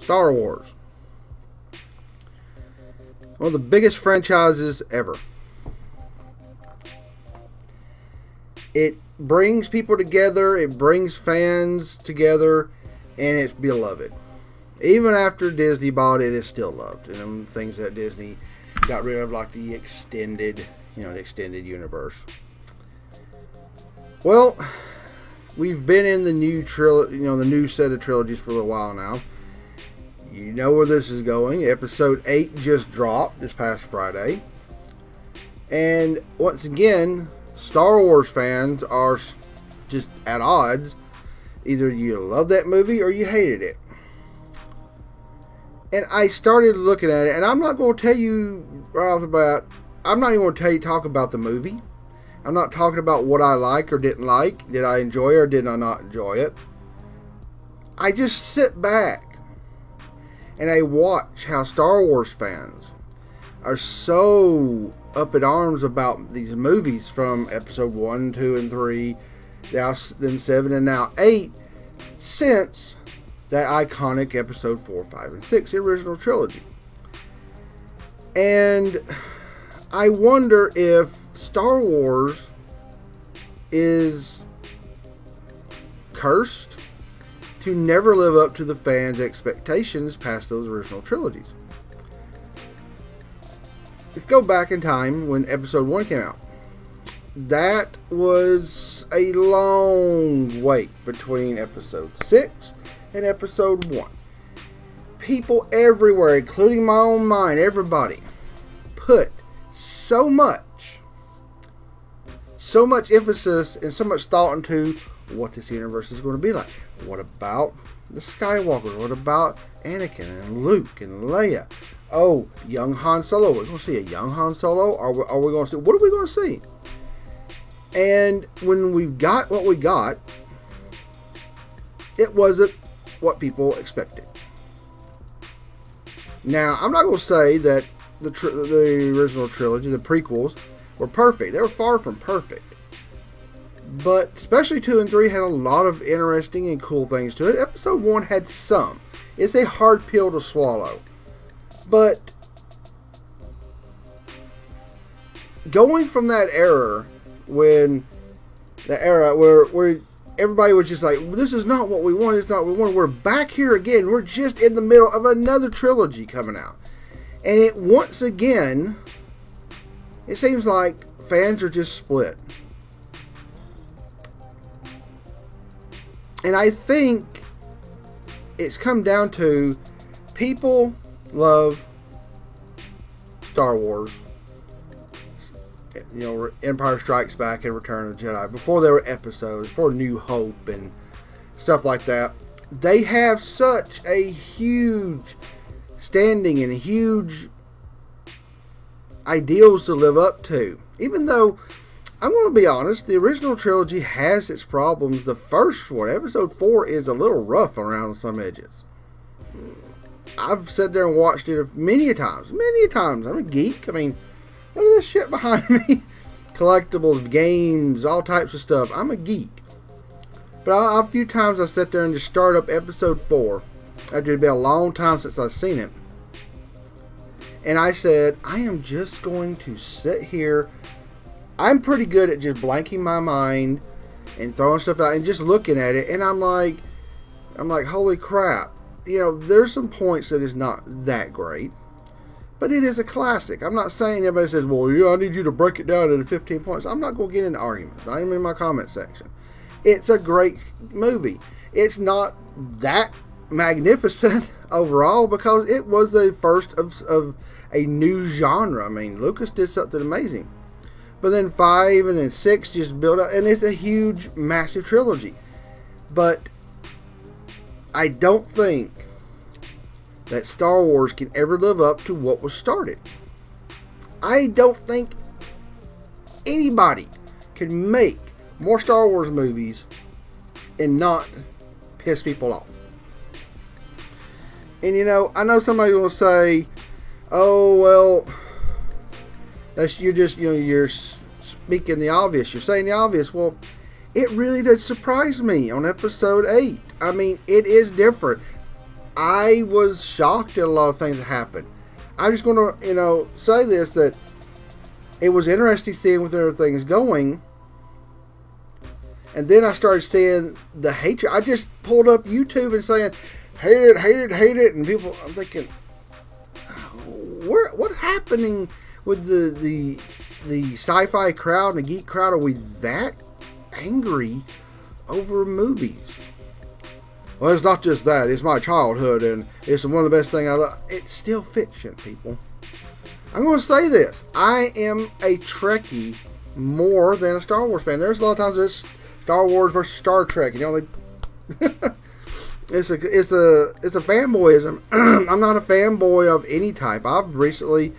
Star Wars. One of the biggest franchises ever. It brings people together, it brings fans together, and it's beloved. Even after Disney bought it, it's still loved. And things that Disney got rid of, like the extended universe. Well, we've been in the new set of trilogies for a little while now. You know where this is going. Episode 8 just dropped this past Friday. And once again, Star Wars fans are just at odds. Either you love that movie or you hated it. And I started looking at it, and I'm not going to tell you right off the bat, I'm not even going to talk about the movie. I'm not talking about what I like or didn't like. Did I enjoy it or did I not enjoy it? I just sit back and I watch how Star Wars fans are so up in arms about these movies from episode 1, 2, and 3, then 7, and now 8, since that iconic episode 4, 5, and 6, the original trilogy. And I wonder if Star Wars is cursed to never live up to the fans' expectations past those original trilogies. Let's go back in time when episode 1 came out. That was a long wait between episode 6 and episode 1. People everywhere, including my own mind, everybody, put so much emphasis and so much thought into what this universe is going to be like. What about the Skywalkers? What about Anakin and Luke and Leia? Oh, young Han Solo. We're going to see a young Han Solo? Are we going to see? What are we going to see? And when we got what we got, it wasn't what people expected. Now, I'm not going to say that the original trilogy, the prequels, were perfect. They were far from perfect. But especially 2 and 3 had a lot of interesting and cool things to it. Episode 1 had some. It's a hard pill to swallow. But going from that era, where everybody was just like, this is not what we want, it's not what we want. We're back here again. We're just in the middle of another trilogy coming out. And it once again, it seems like fans are just split. And I think it's come down to people love Star Wars, Empire Strikes Back and Return of the Jedi, before there were episodes, before New Hope and stuff like that. They have such a huge standing and huge ideals to live up to. Even though, I'm going to be honest, the original trilogy has its problems. The first one, episode 4, is a little rough around some edges. I've sat there and watched it many times. I'm a geek. I mean, look at this shit behind me. Collectibles, games, all types of stuff. I'm a geek. But a few times I sat there and just start up episode 4. After it had been a long time since I've seen it. And I said, I am just going to sit here. I'm pretty good at just blanking my mind and throwing stuff out and just looking at it. And I'm like, holy crap. There's some points that is not that great. But it is a classic. I'm not saying everybody says, well, yeah, I need you to break it down into 15 points. I'm not going to get into arguments. Not even in my comment section. It's a great movie. It's not that magnificent overall because it was the first of a new genre. I mean, Lucas did something amazing. But then 5 and then 6 just built up. And it's a huge, massive trilogy. But I don't think that Star Wars can ever live up to what was started. I don't think anybody can make more Star Wars movies and not piss people off. And I know somebody will say, oh, well, you're speaking the obvious. You're saying the obvious. Well, it really did surprise me on episode 8. I mean, it is different. I was shocked at a lot of things that happened. I'm just going to, say this, that it was interesting seeing where everything's going. And then I started seeing the hatred. I just pulled up YouTube and saying, hate it, hate it, hate it. And people, I'm thinking, what's happening with the sci-fi crowd and the geek crowd? Are we that angry over movies? Well, it's not just that. It's my childhood, and it's one of the best things I love. It's still fiction, people. I'm going to say this. I am a Trekkie more than a Star Wars fan. There's a lot of times it's Star Wars versus Star Trek. It's a fanboyism. I'm not a fanboy of any type. I've recently,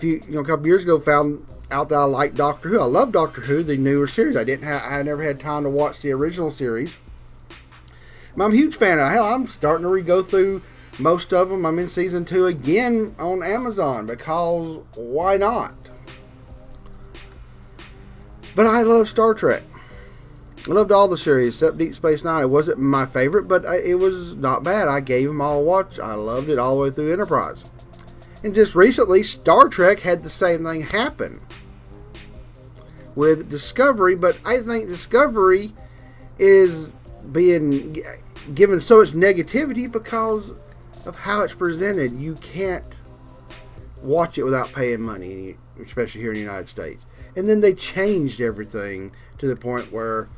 a couple years ago, found out that I like Doctor Who. I love Doctor Who, the newer series. I never had time to watch the original series. I'm a huge fan of it. Hell, I'm starting to go through most of them. I'm in season 2 again on Amazon because why not? But I love Star Trek. I loved all the series except Deep Space Nine. It wasn't my favorite, but it was not bad. I gave them all a watch. I loved it all the way through Enterprise. And just recently, Star Trek had the same thing happen with Discovery, but I think Discovery is being given so much negativity because of how it's presented. You can't watch it without paying money, especially here in the United States. And then they changed everything to the point where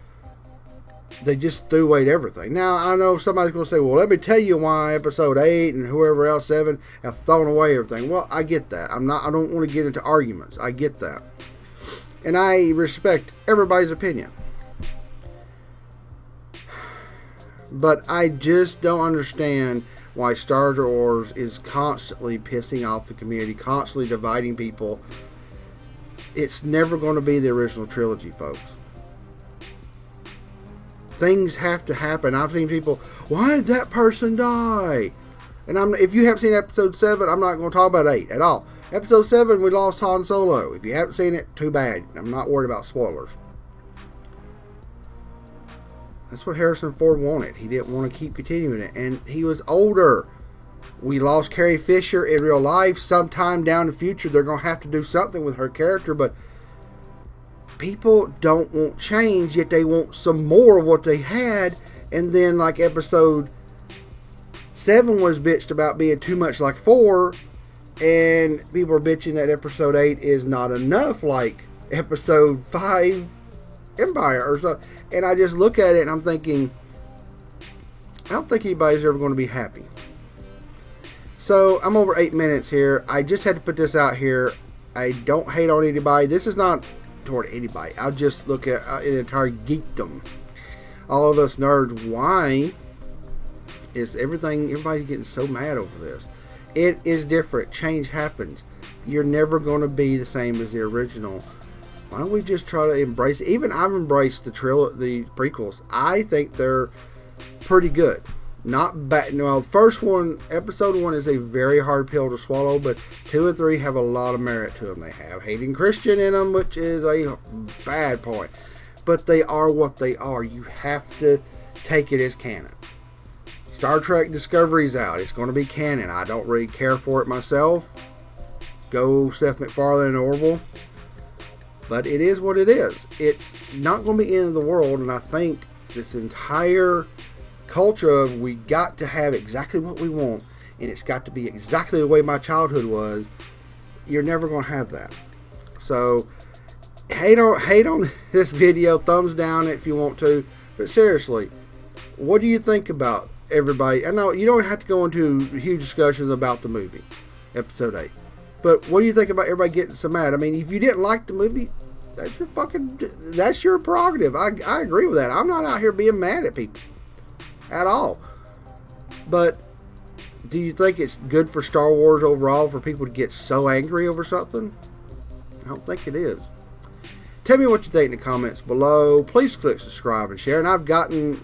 they just threw away everything. Now, I know somebody's going to say, well, let me tell you why episode 8 and whoever else 7 have thrown away everything. Well, I get that. I don't want to get into arguments. I get that. And I respect everybody's opinion. But I just don't understand why Star Wars is constantly pissing off the community, constantly dividing people. It's never going to be the original trilogy, folks. Things have to happen. I've seen people, why did that person die? And if you haven't seen episode 7, I'm not going to talk about 8 at all. Episode 7, we lost Han Solo. If you haven't seen it, too bad. I'm not worried about spoilers. That's what Harrison Ford wanted. He didn't want to keep continuing it. And he was older. We lost Carrie Fisher in real life. Sometime down the future, they're going to have to do something with her character. But people don't want change, yet they want some more of what they had. And then, like episode 7 was bitched about being too much like 4. And people are bitching that episode 8 is not enough like episode 5 Empire or so. And I just look at it and I'm thinking, I don't think anybody's ever going to be happy. So I'm over 8 minutes here. I just had to put this out here. I don't hate on anybody. This is not toward anybody. I'll just look at an entire geekdom. All of us nerds, why is everybody getting so mad over this? It is different. Change happens. You're never going to be the same as the original. Why don't we just try to embrace it? Even I've embraced the prequels. I think they're pretty good. Not bad. Well, the first one, episode 1, is a very hard pill to swallow, but 2 and 3 have a lot of merit to them. They have Hayden Christian in them, which is a bad point. But they are what they are. You have to take it as canon. Star Trek Discovery's out. It's going to be canon. I don't really care for it myself. Go Seth MacFarlane and Orville. But it is what it is. It's not going to be the end of the world, and I think this entire culture of we got to have exactly what we want, and it's got to be exactly the way my childhood was, you're never going to have that. So hate on this video, thumbs down if you want to, but seriously, what do you think about everybody? I know you don't have to go into huge discussions about the movie episode 8, but what do you think about everybody getting so mad? I mean, if you didn't like the movie, that's your prerogative. I agree with that. I'm not out here being mad at people at all. But do you think it's good for Star Wars overall for people to get so angry over something? I don't think it is. Tell me what you think in the comments below. Please click subscribe and share. And I'm getting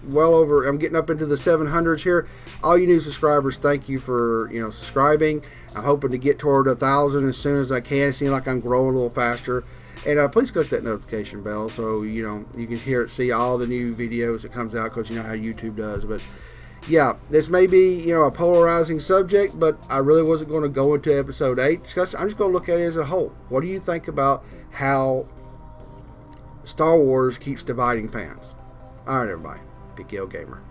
up into the 700s here. All you new subscribers, thank you for subscribing. I'm hoping to get toward 1,000 as soon as I can. It seems like I'm growing a little faster. And please click that notification bell so you can see all the new videos that comes out, because you know how YouTube does. But Yeah, this may be, a polarizing subject, but I really wasn't going to go into episode 8. I'm just going to look at it as a whole. What do you think about how Star Wars keeps dividing fans? All right, everybody. Big Gamer.